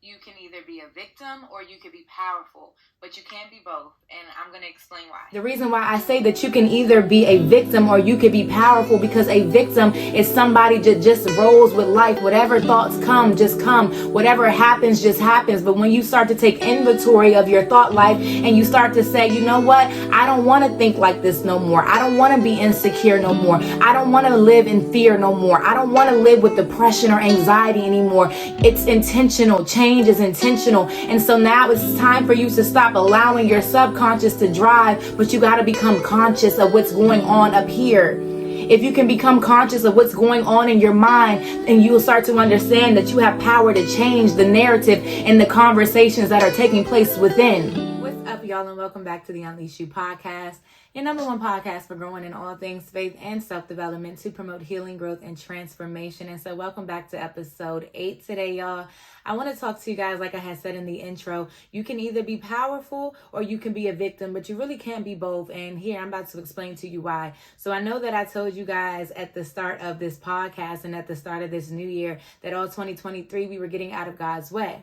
You can either be a victim or you could be powerful, but you can't be both. And I'm going to explain why. The reason why I say that you can either be a victim or you could be powerful, because a victim is somebody that just rolls with life. Whatever thoughts come, just come. Whatever happens, just happens. But when you start to take inventory of your thought life and you start to say, you know what? I don't want to think like this no more. I don't want to be insecure no more. I don't want to live in fear no more. I don't want to live with depression or anxiety anymore. It's intentional. Change is intentional. And so now it's time for you to stop allowing your subconscious to drive, but you got to become conscious of what's going on up here. If you can become conscious of what's going on in your mind, and you will start to understand that you have power to change the narrative and the conversations that are taking place within. What's up, y'all, and welcome back to the Unleash You podcast, your number one podcast for growing in all things faith and self-development to promote healing, growth, and transformation. And so welcome back to episode 8 today, y'all. I want to talk to you guys, like I had said in the intro. You can either be powerful or you can be a victim, but you really can't be both. And here, I'm about to explain to you why. So I know that I told you guys at the start of this podcast and at the start of this new year that all 2023 we were getting out of God's way.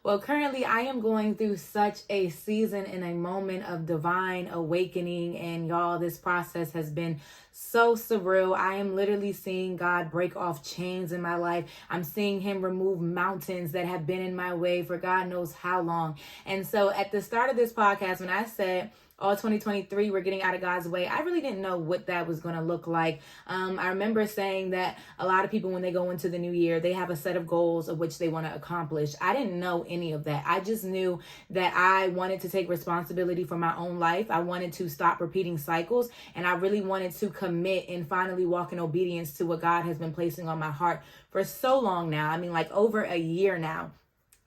Well, currently I am going through such a season and a moment of divine awakening. And y'all, this process has been so surreal. I am literally seeing God break off chains in my life. I'm seeing him remove mountains that have been in my way for God knows how long. And so at the start of this podcast, when I said all 2023 we're getting out of God's way, I really didn't know what that was going to look like. I remember saying that a lot of people, when they go into the new year, they have a set of goals of which they want to accomplish. I didn't know any of that. I just knew that I wanted to take responsibility for my own life. I wanted to stop repeating cycles, and I really wanted to commit and finally walk in obedience to what God has been placing on my heart for so long now. I mean, like over a year now,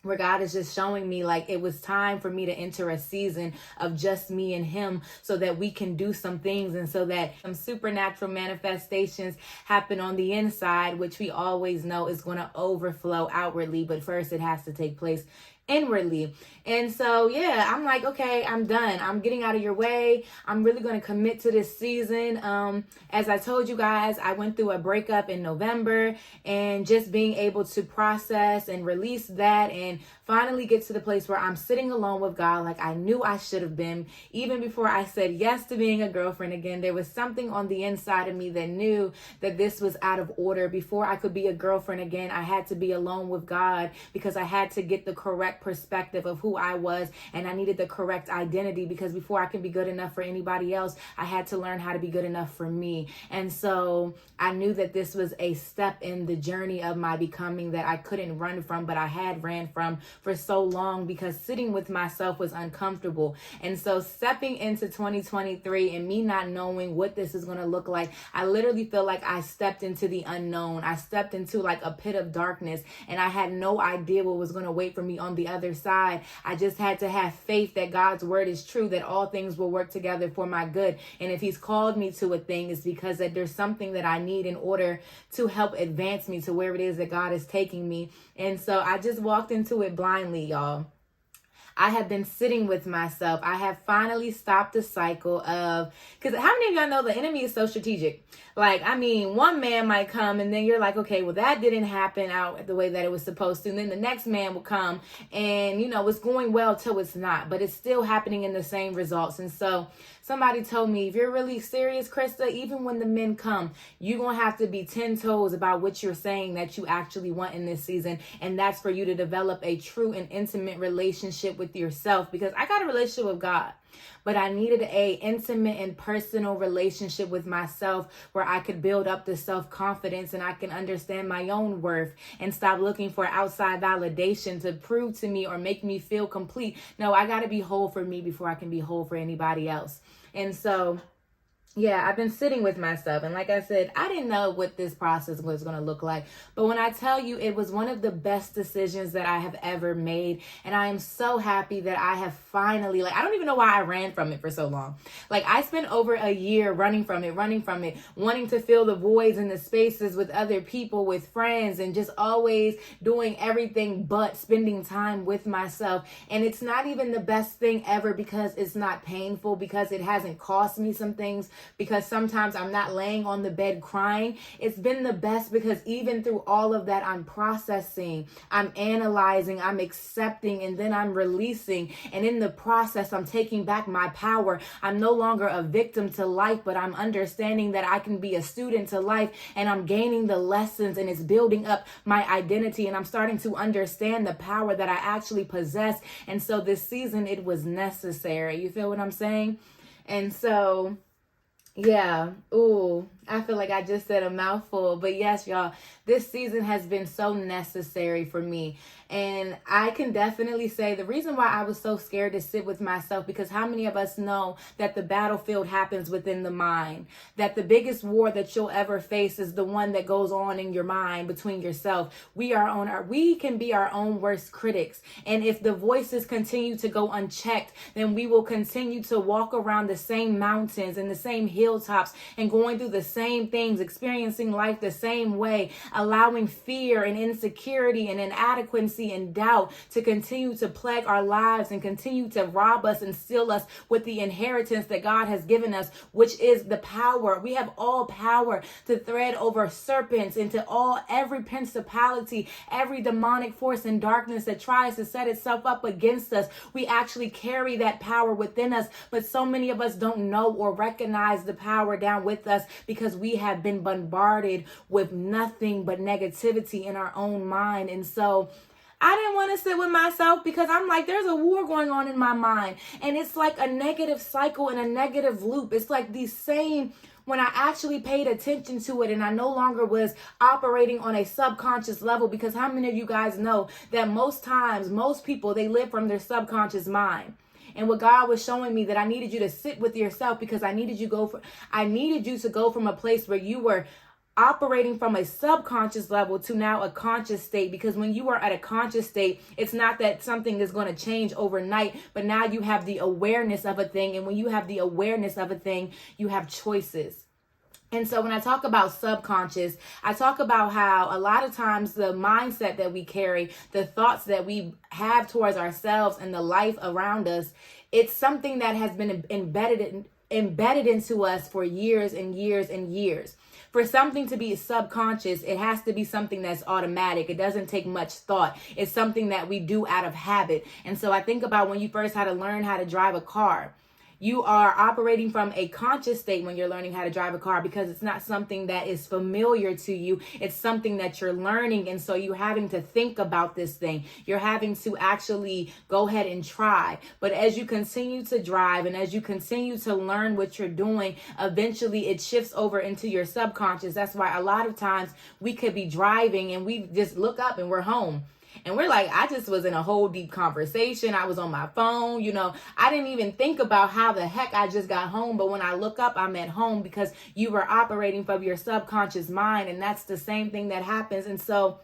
where God is just showing me like it was time for me to enter a season of just me and him so that we can do some things and so that some supernatural manifestations happen on the inside, which we always know is going to overflow outwardly. But first it has to take place inwardly. And so, yeah, I'm like, okay, I'm done. I'm getting out of your way. I'm really going to commit to this season. As I told you guys, I went through a breakup in November, and just being able to process and release that and finally get to the place where I'm sitting alone with God like I knew I should have been. Even before I said yes to being a girlfriend again, there was something on the inside of me that knew that this was out of order. Before I could be a girlfriend again, I had to be alone with God because I had to get the correct perspective of who I was, and I needed the correct identity, because before I could be good enough for anybody else, I had to learn how to be good enough for me. And so I knew that this was a step in the journey of my becoming that I couldn't run from, but I had ran from for so long because sitting with myself was uncomfortable. And so stepping into 2023 and me not knowing what this is going to look like, I literally feel like I stepped into the unknown. I stepped into like a pit of darkness, and I had no idea what was going to wait for me on the other side. I just had to have faith that God's word is true, that all things will work together for my good. And if he's called me to a thing, it's because that there's something that I need in order to help advance me to where it is that God is taking me. And so I just walked into it blindly, y'all. I have been sitting with myself. I have finally stopped the cycle of, because how many of y'all know the enemy is so strategic? Like, I mean, one man might come and then you're like, okay, well, that didn't happen out the way that it was supposed to. And then the next man will come and, you know, it's going well till it's not, but it's still happening in the same results. And so somebody told me, if you're really serious, Krista, even when the men come, you're going to have to be 10 toes about what you're saying that you actually want in this season. And that's for you to develop a true and intimate relationship with yourself, because I got a relationship with God, but I needed a intimate and personal relationship with myself where I could build up the self-confidence and I can understand my own worth and stop looking for outside validation to prove to me or make me feel complete. No, I got to be whole for me before I can be whole for anybody else. And so, yeah, I've been sitting with myself. And like I said, I didn't know what this process was going to look like. But when I tell you, it was one of the best decisions that I have ever made. And I am so happy that I have finally, I don't even know why I ran from it for so long. I spent over a year running from it, wanting to fill the voids and the spaces with other people, with friends, and just always doing everything but spending time with myself. And it's not even the best thing ever because it's not painful, because it hasn't cost me some things, because sometimes I'm not laying on the bed crying. It's been the best because even through all of that, I'm processing, I'm analyzing, I'm accepting, and then I'm releasing. And in the process, I'm taking back my power. I'm no longer a victim to life, but I'm understanding that I can be a student to life, and I'm gaining the lessons, and it's building up my identity, and I'm starting to understand the power that I actually possess. And so this season, it was necessary. You feel what I'm saying? And so, yeah. Ooh, I feel like I just said a mouthful. But yes, y'all, this season has been so necessary for me. And I can definitely say the reason why I was so scared to sit with myself, because how many of us know that the battlefield happens within the mind? That the biggest war that you'll ever face is the one that goes on in your mind between yourself. We can be our own worst critics. And if the voices continue to go unchecked, then we will continue to walk around the same mountains and the same hilltops and going through the same things, experiencing life the same way, allowing fear and insecurity and inadequacy and doubt to continue to plague our lives and continue to rob us and steal us with the inheritance that God has given us, which is the power. We have all power to tread over serpents, into every principality, every demonic force in darkness that tries to set itself up against us. We actually carry that power within us, but so many of us don't know or recognize the power down with us because we have been bombarded with nothing but negativity in our own mind. And so I didn't want to sit with myself because I'm like, there's a war going on in my mind. And it's like a negative cycle and a negative loop. It's like these same, when I actually paid attention to it and I no longer was operating on a subconscious level, because how many of you guys know that most times, most people, they live from their subconscious mind? And what God was showing me, that I needed you to sit with yourself, because I needed you to go from a place where you were operating from a subconscious level to now a conscious state. Because when you are at a conscious state, it's not that something is going to change overnight, but now you have the awareness of a thing. And when you have the awareness of a thing, you have choices. And so when I talk about subconscious, I talk about how a lot of times the mindset that we carry, the thoughts that we have towards ourselves and the life around us, it's something that has been embedded into us for years and years and years. For something to be subconscious, it has to be something that's automatic. It doesn't take much thought. It's something that we do out of habit. And so I think about when you first had to learn how to drive a car. You are operating from a conscious state when you're learning how to drive a car, because it's not something that is familiar to you. It's something that you're learning. And so you're having to think about this thing. You're having to actually go ahead and try. But as you continue to drive and as you continue to learn what you're doing, eventually it shifts over into your subconscious. That's why a lot of times we could be driving and we just look up and we're home. And we're like, I just was in a whole deep conversation. I was on my phone, I didn't even think about how the heck I just got home. But when I look up, I'm at home, because you were operating from your subconscious mind. And that's the same thing that happens. And so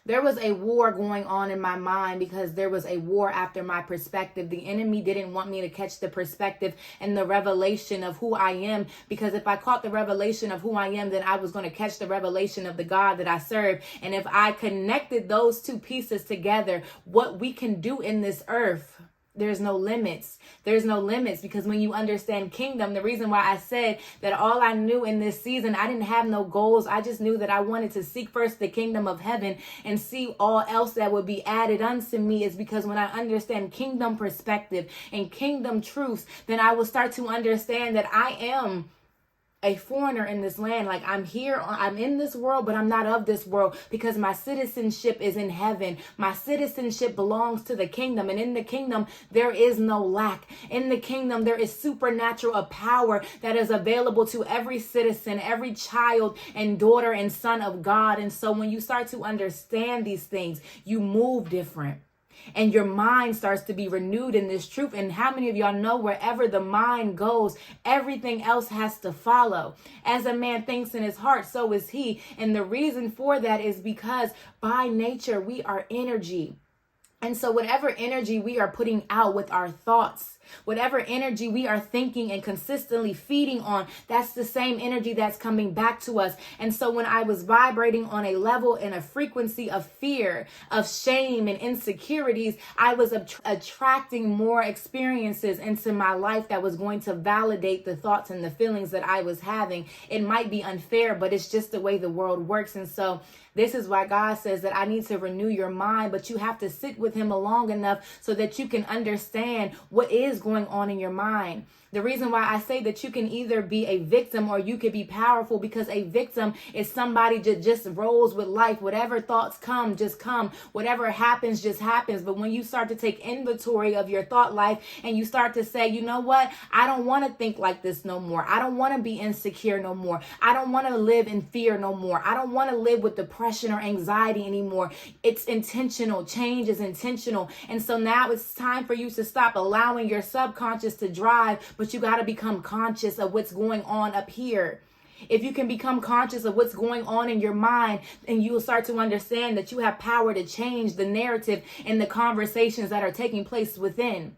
there was a war going on in my mind, because there was a war after my perspective. The enemy didn't want me to catch the perspective and the revelation of who I am, because if I caught the revelation of who I am, then I was going to catch the revelation of the God that I serve. And if I connected those two pieces together, what we can do in this earth, there's no limits. There's no limits, because when you understand kingdom, the reason why I said that all I knew in this season, I didn't have no goals. I just knew that I wanted to seek first the kingdom of heaven and see all else that would be added unto me, is because when I understand kingdom perspective and kingdom truths, then I will start to understand that I am a foreigner in this land. Like, I'm here, I'm in this world, but I'm not of this world, because my citizenship is in heaven. My citizenship belongs to the kingdom. And in the kingdom, there is no lack. In the kingdom, there is supernatural power that is available to every citizen, every child and daughter and son of God. And so when you start to understand these things, you move different. And your mind starts to be renewed in this truth. And how many of y'all know, wherever the mind goes, everything else has to follow? As a man thinks in his heart, so is he. And the reason for that is because by nature, we are energy. And so whatever energy we are putting out with our thoughts, Whatever energy we are thinking and consistently feeding on, that's the same energy that's coming back to us. And so when I was vibrating on a level and a frequency of fear, of shame and insecurities, I was attracting more experiences into my life that was going to validate the thoughts and the feelings that I was having. It might be unfair, but it's just the way the world works. And so this is why God says that I need to renew your mind, but you have to sit with him long enough so that you can understand what is going on in your mind. The reason why I say that you can either be a victim or you could be powerful, because a victim is somebody that just rolls with life. Whatever thoughts come, just come. Whatever happens, just happens. But when you start to take inventory of your thought life and you start to say, you know what? I don't want to think like this no more. I don't want to be insecure no more. I don't want to live in fear no more. I don't want to live with depression or anxiety anymore. It's intentional. Change is intentional. And so now it's time for you to stop allowing your subconscious to drive, but you got to become conscious of what's going on up here. If you can become conscious of what's going on in your mind, and you will start to understand that you have power to change the narrative and the conversations that are taking place within.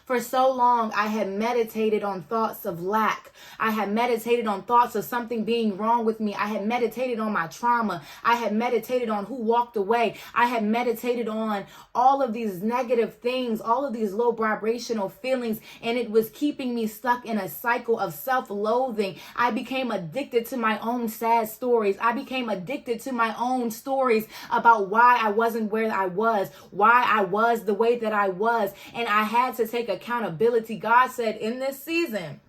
For so long, I had meditated on thoughts of lack. I had meditated on thoughts of something being wrong with me. I had meditated on my trauma. I had meditated on who walked away. I had meditated on all of these negative things, all of these low vibrational feelings, and it was keeping me stuck in a cycle of self-loathing. I became addicted to my own sad stories. I became addicted to my own stories about why I wasn't where I was, why I was the way that I was, and I had to take accountability. God said in this season,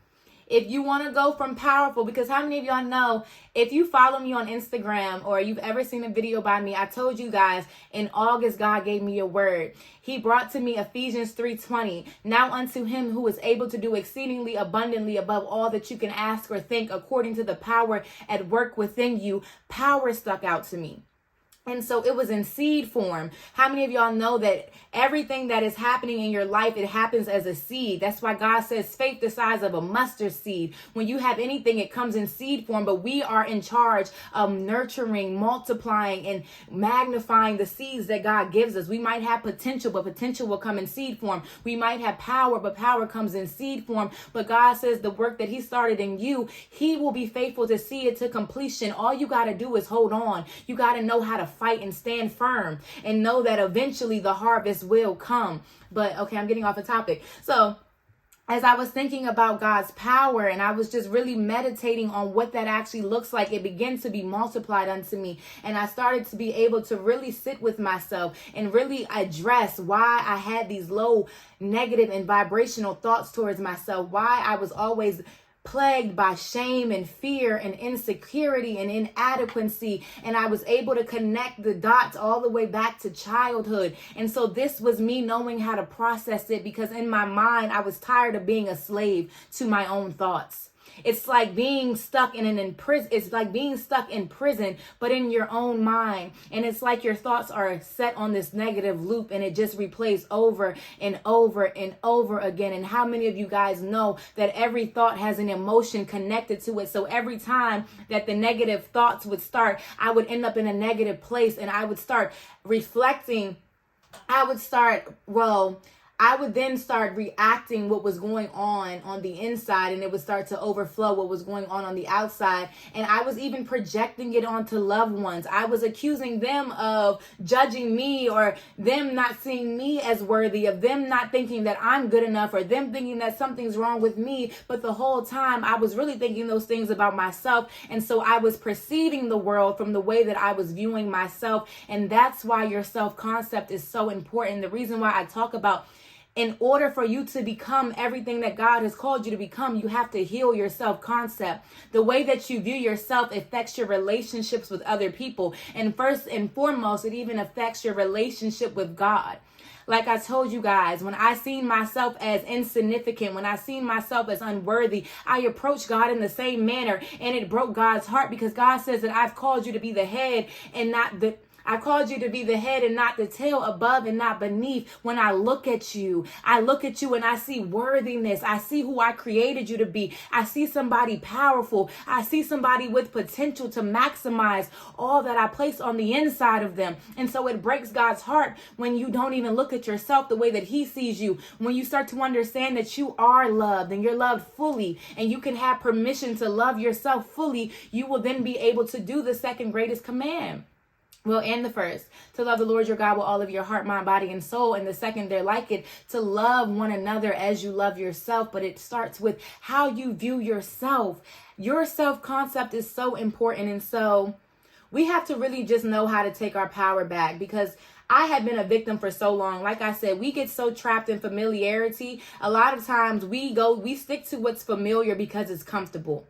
if you want to go from powerful, because how many of y'all know, if you follow me on Instagram or you've ever seen a video by me, I told you guys in August, God gave me a word. He brought to me Ephesians 3:20. Now unto him who is able to do exceedingly abundantly above all that you can ask or think, according to the power at work within you. Power stuck out to me. And so it was in seed form. How many of y'all know that everything that is happening in your life, it happens as a seed? That's why God says faith the size of a mustard seed. When you have anything, it comes in seed form, but we are in charge of nurturing, multiplying, and magnifying the seeds that God gives us. We might have potential, but potential will come in seed form. We might have power, but power comes in seed form. But God says the work that he started in you, he will be faithful to see it to completion. All you got to do is hold on. You got to know how to fight and stand firm and know that eventually the harvest will come. But okay, I'm getting off the topic. So as I was thinking about God's power and I was just really meditating on what that actually looks like, it began to be multiplied unto me. And I started to be able to really sit with myself and really address why I had these low negative and vibrational thoughts towards myself, why I was always plagued by shame and fear and insecurity and inadequacy. And I was able to connect the dots all the way back to childhood. And so this was me knowing how to process it, because in my mind, I was tired of being a slave to my own thoughts. It's like being stuck it's like being stuck in prison, but in your own mind. And it's like your thoughts are set on this negative loop and it just replays over and over and over again. And how many of you guys know that every thought has an emotion connected to it? So every time that the negative thoughts would start, I would end up in a negative place and I would start reflecting. I would then start reacting what was going on the inside, and it would start to overflow what was going on the outside. And I was even projecting it onto loved ones. I was accusing them of judging me, or them not seeing me as worthy, of them not thinking that I'm good enough, or them thinking that something's wrong with me. But the whole time I was really thinking those things about myself. And so I was perceiving the world from the way that I was viewing myself. And that's why your self-concept is so important. The reason why I talk about, in order for you to become everything that God has called you to become, you have to heal your self-concept. The way that you view yourself affects your relationships with other people. And first and foremost, it even affects your relationship with God. Like I told you guys, when I seen myself as insignificant, when I seen myself as unworthy, I approached God in the same manner, and it broke God's heart, because God says that I've called you to be the head and not the I called you to be the head and not the tail, above and not beneath. When I look at you and I see worthiness. I see who I created you to be. I see somebody powerful. I see somebody with potential to maximize all that I place on the inside of them. And so it breaks God's heart when you don't even look at yourself the way that he sees you. When you start to understand that you are loved and you're loved fully, and you can have permission to love yourself fully, you will then be able to do the second greatest command. Well, and the first, to love the Lord your God with all of your heart, mind, body, and soul. And the second, they're like it, to love one another as you love yourself. But it starts with how you view yourself. Your self-concept is so important. And so we have to really just know how to take our power back, because I had been a victim for so long. Like I said, we get so trapped in familiarity. A lot of times we stick to what's familiar because it's comfortable.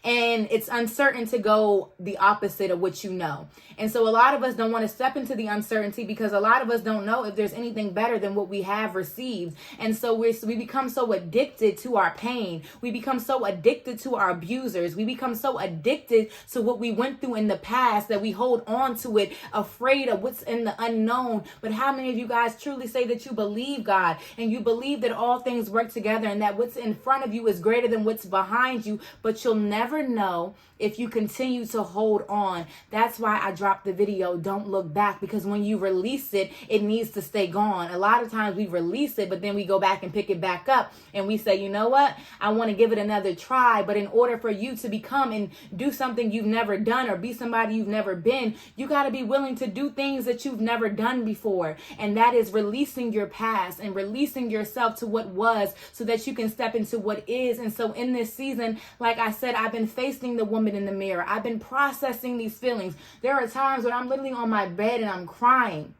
And it's uncertain to go the opposite of what you know. And so a lot of us don't want to step into the uncertainty, because a lot of us don't know if there's anything better than what we have received. And so we become so addicted to our pain. We become so addicted to our abusers. We become so addicted to what we went through in the past that we hold on to it, afraid of what's in the unknown. But how many of you guys truly say that you believe God, and you believe that all things work together, and that what's in front of you is greater than what's behind you, but you'll never know if you continue to hold on? That's why I dropped the video, don't look back, because when you release it, it needs to stay gone. A lot of times we release it, but then we go back and pick it back up and we say, you know what? I want to give it another try. But in order for you to become and do something you've never done, or be somebody you've never been, you got to be willing to do things that you've never done before. And that is releasing your past and releasing yourself to what was, so that you can step into what is. And so in this season, like I said, I've been facing the woman in the mirror. I've been processing these feelings. There are times when I'm literally on my bed and I'm crying.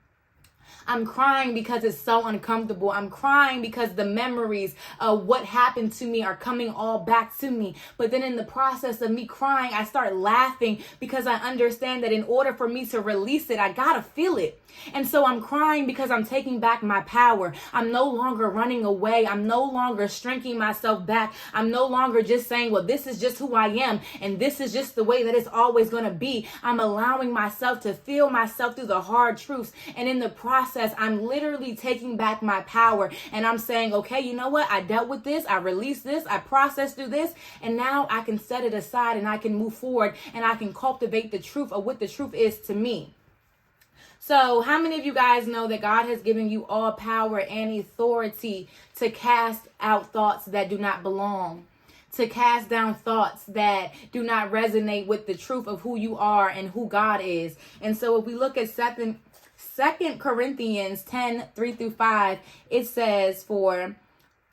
I'm crying because it's so uncomfortable. I'm crying because the memories of what happened to me are coming all back to me. But then in the process of me crying, I start laughing, because I understand that in order for me to release it, I gotta feel it. And so I'm crying because I'm taking back my power. I'm no longer running away. I'm no longer shrinking myself back. I'm no longer just saying, well, this is just who I am, and this is just the way that it's always going to be. I'm allowing myself to feel myself through the hard truths. And in the process, I'm literally taking back my power. And I'm saying, okay, you know what? I dealt with this. I released this. I processed through this. And now I can set it aside and I can move forward, and I can cultivate the truth of what the truth is to me. So how many of you guys know that God has given you all power and authority to cast out thoughts that do not belong, to cast down thoughts that do not resonate with the truth of who you are and who God is? And so if we look at 2 Corinthians 10:3-5, it says, for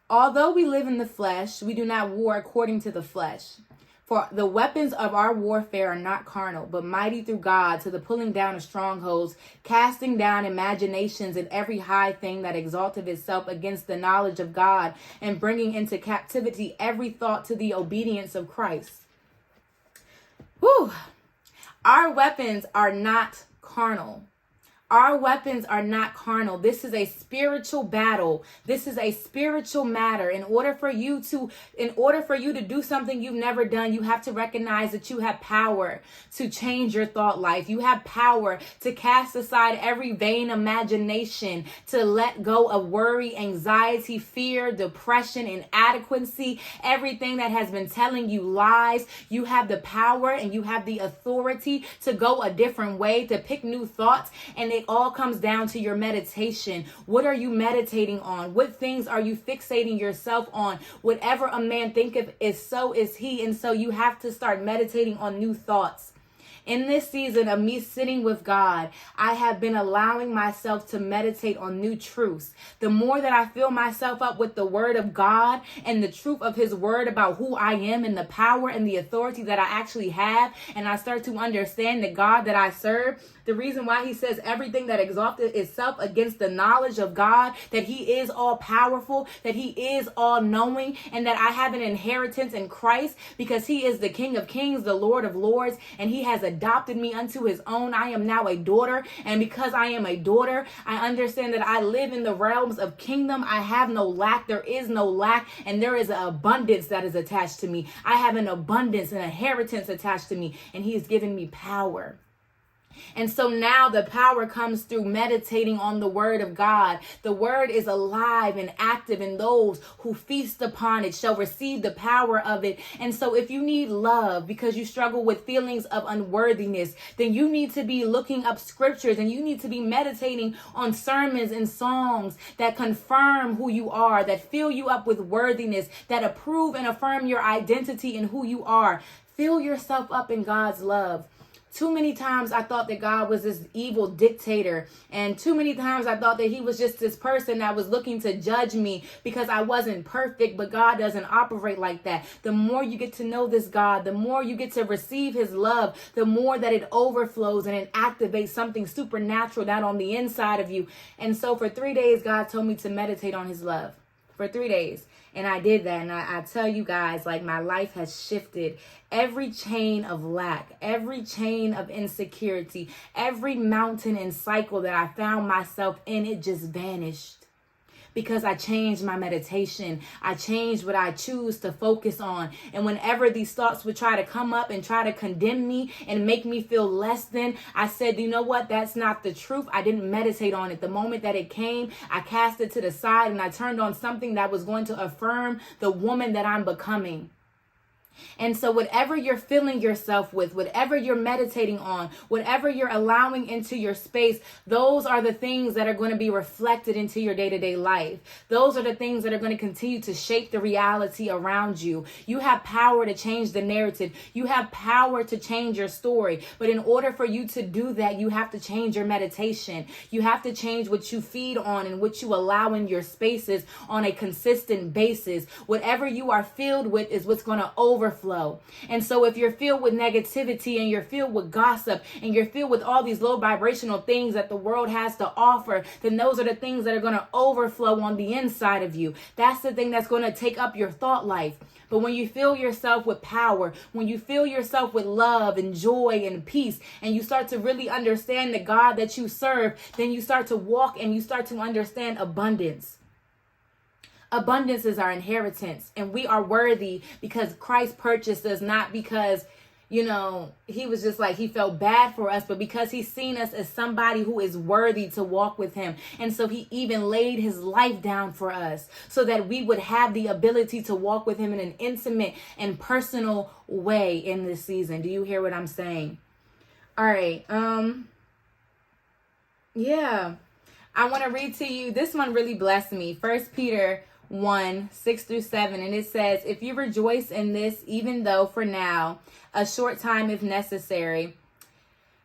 although we live in the flesh, we do not war according to the flesh. For the weapons of our warfare are not carnal, but mighty through God to the pulling down of strongholds, casting down imaginations and every high thing that exalteth itself against the knowledge of God, and bringing into captivity every thought to the obedience of Christ. Whew. Our weapons are not carnal. Our weapons are not carnal. This is a spiritual battle. This is a spiritual matter. In order for you to do something you've never done, you have to recognize that you have power to change your thought life. You have power to cast aside every vain imagination, to let go of worry, anxiety, fear, depression, inadequacy, everything that has been telling you lies. You have the power and you have the authority to go a different way, to pick new thoughts. And it all comes down to your meditation. What are you meditating on? What things are you fixating yourself on? Whatever a man thinketh is, so is he. And so you have to start meditating on new thoughts. In this season of me sitting with God, I have been allowing myself to meditate on new truths. The more that I fill myself up with the word of God and the truth of his word about who I am and the power and the authority that I actually have, and I start to understand the God that I serve, the reason why he says everything that exalted itself against the knowledge of God, that he is all powerful, that he is all knowing, and that I have an inheritance in Christ because he is the King of Kings, the Lord of Lords, and he has adopted me unto his own. I am now a daughter, and because I am a daughter, I understand that I live in the realms of kingdom. I have no lack. There is no lack, and there is an abundance that is attached to me. I have an abundance, an inheritance attached to me, and he has given me power. And so now the power comes through meditating on the word of God. The word is alive and active, and those who feast upon it shall receive the power of it. And so if you need love because you struggle with feelings of unworthiness, then you need to be looking up scriptures, and you need to be meditating on sermons and songs that confirm who you are, that fill you up with worthiness, that approve and affirm your identity in who you are. Fill yourself up in God's love. Too many times I thought that God was this evil dictator, and too many times I thought that he was just this person that was looking to judge me because I wasn't perfect, but God doesn't operate like that. The more you get to know this God, the more you get to receive his love, the more that it overflows and it activates something supernatural down on the inside of you. And so for 3 days, God told me to meditate on his love for 3 days. And I did that. And I tell you guys, like, my life has shifted. Every chain of lack, every chain of insecurity, every mountain and cycle that I found myself in, it just vanished. Because I changed my meditation. I changed what I choose to focus on. And whenever these thoughts would try to come up and try to condemn me and make me feel less than, I said, you know what? That's not the truth. I didn't meditate on it. The moment that it came, I cast it to the side and I turned on something that was going to affirm the woman that I'm becoming. And so whatever you're filling yourself with, whatever you're meditating on, whatever you're allowing into your space, those are the things that are going to be reflected into your day-to-day life. Those are the things that are going to continue to shape the reality around you. You have power to change the narrative. You have power to change your story. But in order for you to do that, you have to change your meditation. You have to change what you feed on and what you allow in your spaces on a consistent basis. Whatever you are filled with is what's going to overflow. And so if you're filled with negativity and you're filled with gossip and you're filled with all these low vibrational things that the world has to offer, then those are the things that are going to overflow on the inside of you. That's the thing that's going to take up your thought life. But when you fill yourself with power, when you fill yourself with love and joy and peace, and you start to really understand the God that you serve, then you start to walk and you start to understand abundance. Abundance is our inheritance, and we are worthy because Christ purchased us, not because, he was just like, he felt bad for us, but because he's seen us as somebody who is worthy to walk with him. And so he even laid his life down for us so that we would have the ability to walk with him in an intimate and personal way in this season. Do you hear what I'm saying? All right. Yeah, I want to read to you. This one really blessed me. 1 Peter 1:6-7, and it says, if you rejoice in this, even though for now, a short time if necessary,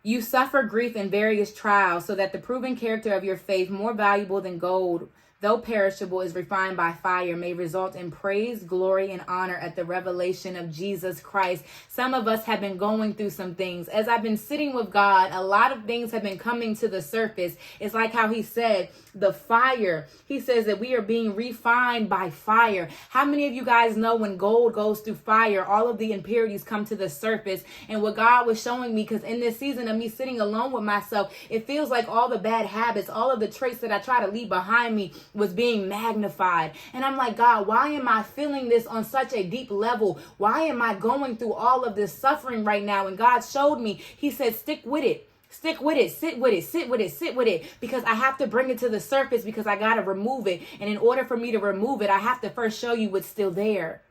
you suffer grief in various trials, so that the proven character of your faith, more valuable than gold, though perishable, is refined by fire, may result in praise, glory, and honor at the revelation of Jesus Christ. Some of us have been going through some things. As I've been sitting with God, a lot of things have been coming to the surface. It's like how he said, the fire. He says that we are being refined by fire. How many of you guys know when gold goes through fire, all of the impurities come to the surface? And what God was showing me, because in this season of me sitting alone with myself, it feels like all the bad habits, all of the traits that I try to leave behind me was being magnified. And I'm like, God, why am I feeling this on such a deep level? Why am I going through all of this suffering right now? And God showed me, he said, stick with it. Stick with it, sit with it, sit with it, sit with it, because I have to bring it to the surface, because I got to remove it. And in order for me to remove it, I have to first show you what's still there.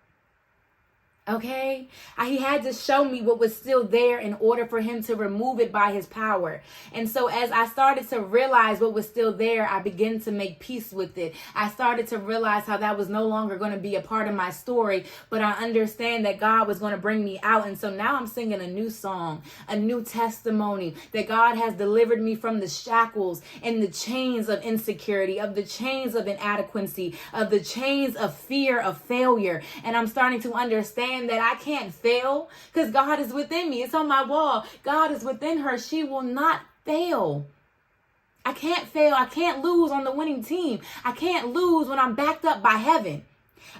Okay, he had to show me what was still there in order for him to remove it by his power. And so as I started to realize what was still there, I began to make peace with it. I started to realize how that was no longer going to be a part of my story, but I understand that God was going to bring me out. And so now I'm singing a new song, a new testimony that God has delivered me from the shackles and the chains of insecurity, of the chains of inadequacy, of the chains of fear of failure. And I'm starting to understand that I can't fail because God is within me. It's on my wall. God is within her. She will not fail. I can't fail. I can't lose on the winning team. I can't lose when I'm backed up by heaven.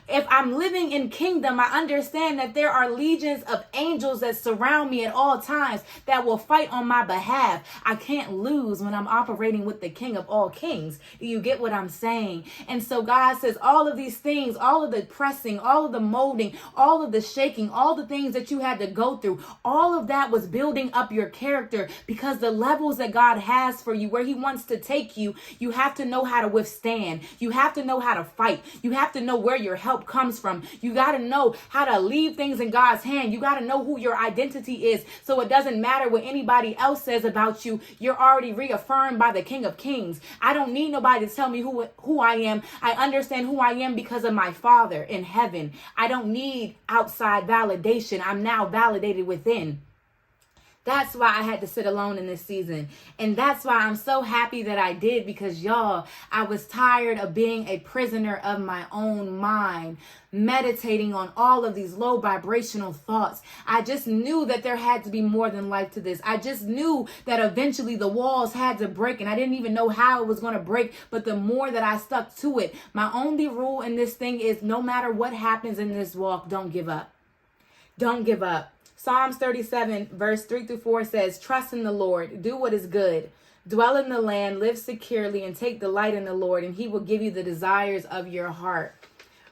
If I'm living in kingdom, I understand that there are legions of angels that surround me at all times that will fight on my behalf. I can't lose when I'm operating with the King of all kings. Do you get what I'm saying? And so God says all of these things, all of the pressing, all of the molding, all of the shaking, all the things that you had to go through, all of that was building up your character, because the levels that God has for you, where he wants to take you, you have to know how to withstand. You have to know how to fight. You have to know where your help comes from. You got to know how to leave things in God's hand. You got to know who your identity is, so it doesn't matter what anybody else says about you. You're already reaffirmed by the King of Kings. I don't need nobody to tell me who I am. I understand who I am because of my Father in heaven. I don't need outside validation. I'm now validated within. That's why I had to sit alone in this season. And that's why I'm so happy that I did, because y'all, I was tired of being a prisoner of my own mind, meditating on all of these low vibrational thoughts. I just knew that there had to be more than life to this. I just knew that eventually the walls had to break, and I didn't even know how it was going to break. But the more that I stuck to it, my only rule in this thing is no matter what happens in this walk, don't give up. Don't give up. Psalms 37 verse 3-4 says, trust in the Lord, do what is good, dwell in the land, live securely, and take delight in the Lord, and he will give you the desires of your heart.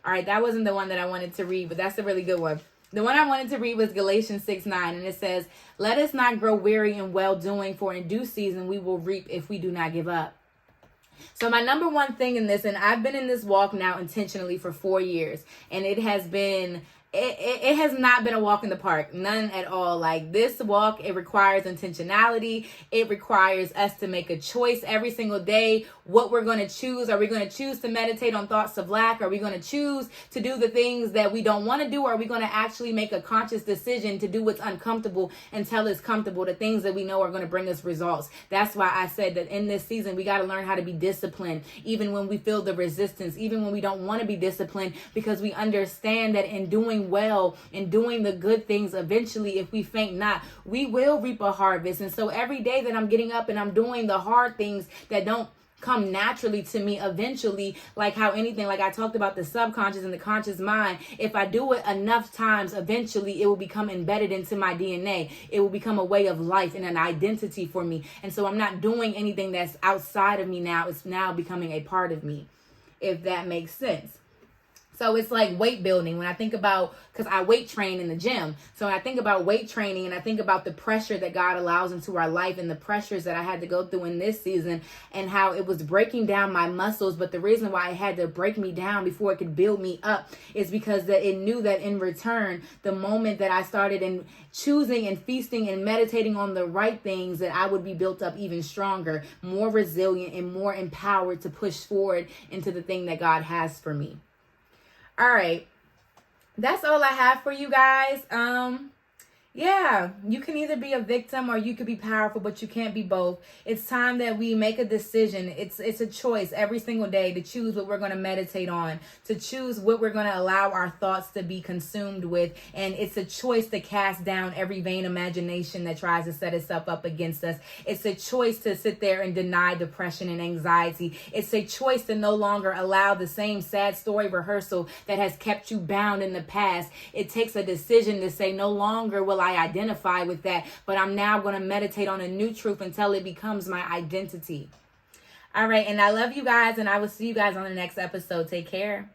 All right, that wasn't the one that I wanted to read, but that's a really good one. The one I wanted to read was Galatians 6:9, and it says, let us not grow weary in well-doing, for in due season we will reap if we do not give up. So my number one thing in this, and I've been in this walk now intentionally for 4 years, and it has been it has not been a walk in the park, none at all. Like, this walk, it requires intentionality. It requires us to make a choice every single day what we're going to choose. Are we going to choose to meditate on thoughts of lack? Are we going to choose to do the things that we don't want to do? Or are we going to actually make a conscious decision to do what's uncomfortable until it's comfortable, the things that we know are going to bring us results? That's why I said that in this season, we got to learn how to be disciplined, even when we feel the resistance, even when we don't want to be disciplined, because we understand that in doing well and doing the good things, eventually, if we faint not, we will reap a harvest. And so every day that I'm getting up and I'm doing the hard things that don't come naturally to me, eventually, like how anything, like I talked about the subconscious and the conscious mind, if I do it enough times, eventually it will become embedded into my DNA. It will become a way of life and an identity for me. And so I'm not doing anything that's outside of me now. It's now becoming a part of me, if that makes sense. So it's like weight building. When I think about, because I weight train in the gym. So when I think about weight training and I think about the pressure that God allows into our life and the pressures that I had to go through in this season and how it was breaking down my muscles. But the reason why it had to break me down before it could build me up is because that it knew that in return, the moment that I started in choosing and feasting and meditating on the right things, that I would be built up even stronger, more resilient, and more empowered to push forward into the thing that God has for me. All right, that's all I have for you guys. Yeah, you can either be a victim or you could be powerful, but you can't be both. It's time that we make a decision. It's a choice every single day to choose what we're going to meditate on, to choose what we're going to allow our thoughts to be consumed with. And it's a choice to cast down every vain imagination that tries to set itself up against us. It's a choice to sit there and deny depression and anxiety. It's a choice to no longer allow the same sad story rehearsal that has kept you bound in the past. It takes a decision to say, no longer will I identify with that, but I'm now going to meditate on a new truth until it becomes my identity. All right, and I love you guys, and I will see you guys on the next episode. Take care.